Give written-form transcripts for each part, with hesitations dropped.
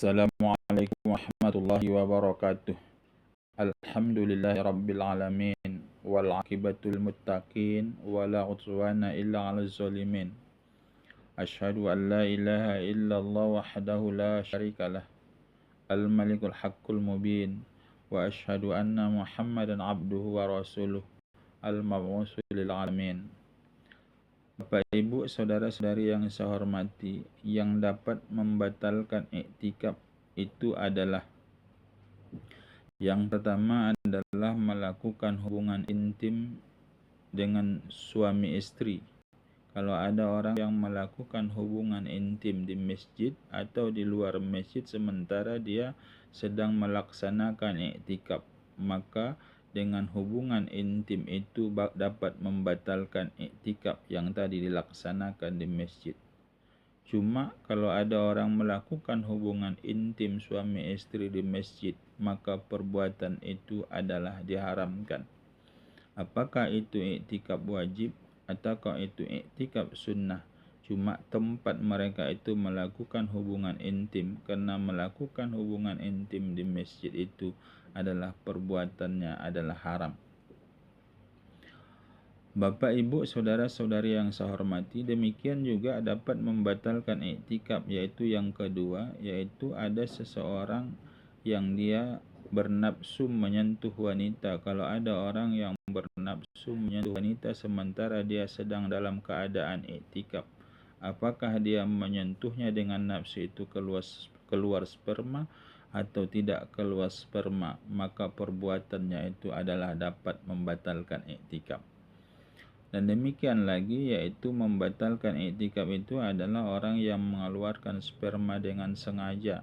Assalamualaikum warahmatullahi wabarakatuh. Alhamdulillahi rabbil alamin wal aqibatul muttaqin wala udwana illa 'alal zalimin. Asyhadu an la ilaha illallah wahdahu la syarikalah al malikul haqqul mubin wa asyhadu anna Muhammadan abduhu wa rasuluh al mab'uts lil alamin. Bapak, Ibu, saudara-saudari yang saya hormati, yang dapat membatalkan iktikaf itu adalah yang pertama adalah melakukan hubungan intim dengan suami istri. Kalau ada orang yang melakukan hubungan intim di masjid atau di luar masjid sementara dia sedang melaksanakan iktikaf, maka dengan hubungan intim itu dapat membatalkan iktikaf yang tadi dilaksanakan di masjid. Cuma kalau ada orang melakukan hubungan intim suami istri di masjid, maka perbuatan itu adalah diharamkan. Apakah itu iktikaf wajib ataukah itu iktikaf sunnah? Cuma tempat mereka itu melakukan hubungan intim, karena melakukan hubungan intim di masjid itu adalah perbuatannya adalah haram. Bapak, Ibu, saudara-saudari yang saya hormati, demikian juga dapat membatalkan iktikaf, yaitu yang kedua, yaitu ada seseorang yang dia bernafsu menyentuh wanita. Kalau ada orang yang bernafsu menyentuh wanita sementara dia sedang dalam keadaan iktikaf, apakah dia menyentuhnya dengan nafsu itu keluar sperma atau tidak keluar sperma, maka perbuatannya itu adalah dapat membatalkan iktikaf. Dan demikian lagi, yaitu membatalkan iktikaf itu adalah orang yang mengeluarkan sperma dengan sengaja,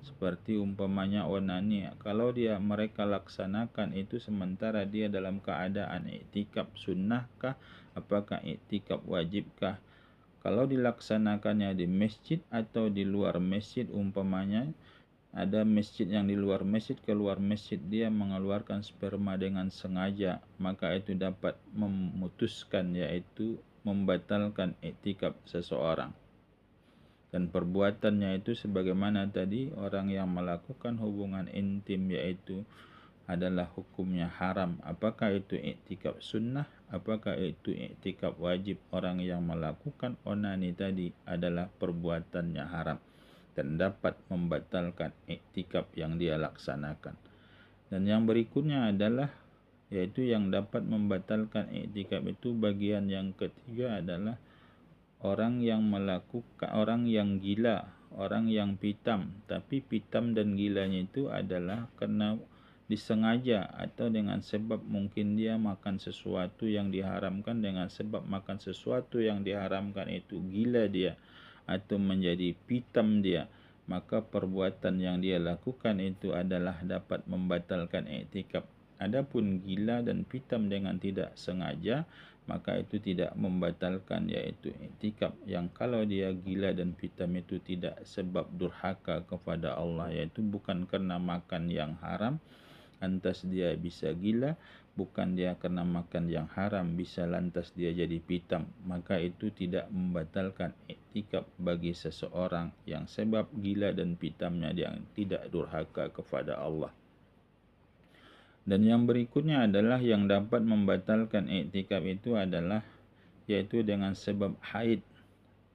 seperti umpamanya onani. Kalau mereka laksanakan itu sementara dia dalam keadaan iktikaf, sunnahkah? Apakah iktikaf wajibkah? Kalau dilaksanakannya di masjid atau di luar masjid, umpamanya ada masjid yang di luar masjid, keluar masjid dia mengeluarkan sperma dengan sengaja, maka itu dapat memutuskan, yaitu membatalkan iktikaf seseorang. Dan perbuatannya itu sebagaimana tadi, orang yang melakukan hubungan intim yaitu adalah hukumnya haram. Apakah itu iktikaf sunnah, apakah itu iktikaf wajib, orang yang melakukan onani tadi adalah perbuatannya haram dan dapat membatalkan iktikaf yang dia laksanakan. Dan yang berikutnya adalah, yaitu yang dapat membatalkan iktikaf itu bagian yang ketiga adalah orang yang gila, orang yang pitam. Tapi pitam dan gilanya itu adalah karena disengaja atau dengan sebab mungkin dia makan sesuatu yang diharamkan, dengan sebab makan sesuatu yang diharamkan itu gila dia atau menjadi pitam dia, maka perbuatan yang dia lakukan itu adalah dapat membatalkan iktikaf. Adapun gila dan pitam dengan tidak sengaja, maka itu tidak membatalkan, yaitu iktikaf. Yang kalau dia gila dan pitam itu tidak sebab durhaka kepada Allah, yaitu bukan karena makan yang haram lantas dia bisa gila, bukan dia karena makan yang haram bisa lantas dia jadi pitam, maka itu tidak membatalkan iktikaf bagi seseorang yang sebab gila dan pitamnya yang tidak durhaka kepada Allah. Dan yang berikutnya adalah yang dapat membatalkan iktikaf itu adalah yaitu dengan sebab haid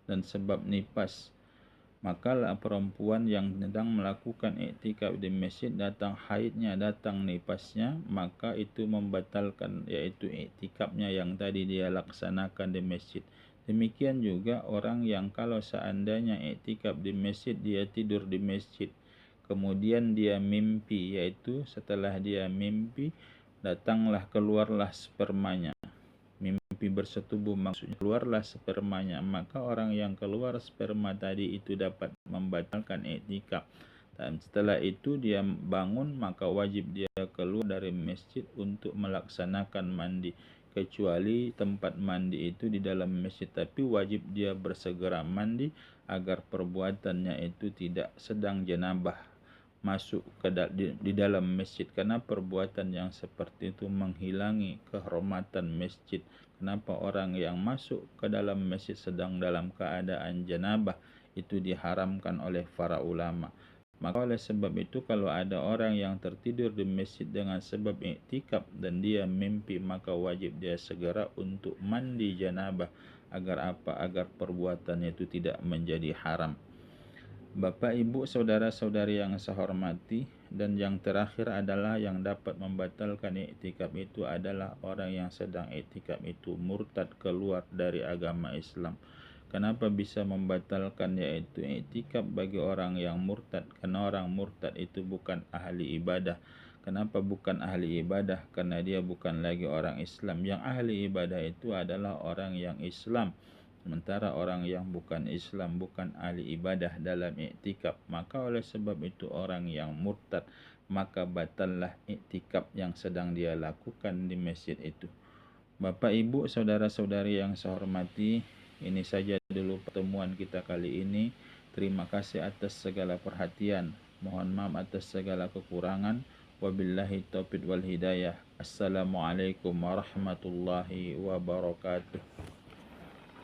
dan sebab nifas. Maka perempuan yang sedang melakukan iktikaf di masjid datang haidnya, datang nifasnya, maka itu membatalkan, yaitu iktikafnya yang tadi dia laksanakan di masjid. Demikian juga orang yang kalau seandainya iktikaf di masjid, dia tidur di masjid, kemudian dia mimpi, yaitu setelah dia mimpi keluarlah spermanya. Mimpi bersetubuh maksudnya keluarlah spermanya, maka orang yang keluar sperma tadi itu dapat membatalkan iktikaf. Dan setelah itu dia bangun, maka wajib dia keluar dari masjid untuk melaksanakan mandi, kecuali tempat mandi itu di dalam masjid, tapi wajib dia bersegera mandi agar perbuatannya itu tidak sedang janabah masuk di dalam masjid, karena perbuatan yang seperti itu menghilangi kehormatan masjid. Kenapa orang yang masuk ke dalam masjid sedang dalam keadaan janabah itu diharamkan oleh para ulama? Maka oleh sebab itu kalau ada orang yang tertidur di masjid dengan sebab iktikaf dan dia mimpi, maka wajib dia segera untuk mandi janabah. Agar apa? Agar perbuatannya itu tidak menjadi haram. Bapak, Ibu, saudara-saudari yang saya hormati, dan yang terakhir adalah yang dapat membatalkan iktikaf itu adalah orang yang sedang iktikaf itu murtad keluar dari agama Islam. Kenapa bisa membatalkan yaitu iktikaf bagi orang yang murtad? Karena orang murtad itu bukan ahli ibadah. Kenapa bukan ahli ibadah? Karena dia bukan lagi orang Islam. Yang ahli ibadah itu adalah orang yang Islam. Sementara orang yang bukan Islam, bukan ahli ibadah dalam iktikaf. Maka oleh sebab itu orang yang murtad, maka batallah iktikaf yang sedang dia lakukan di masjid itu. Bapak, Ibu, saudara-saudari yang saya hormati, ini saja dulu pertemuan kita kali ini. Terima kasih atas segala perhatian. Mohon maaf atas segala kekurangan. Wabillahi taufiq wal hidayah. Assalamualaikum warahmatullahi wabarakatuh.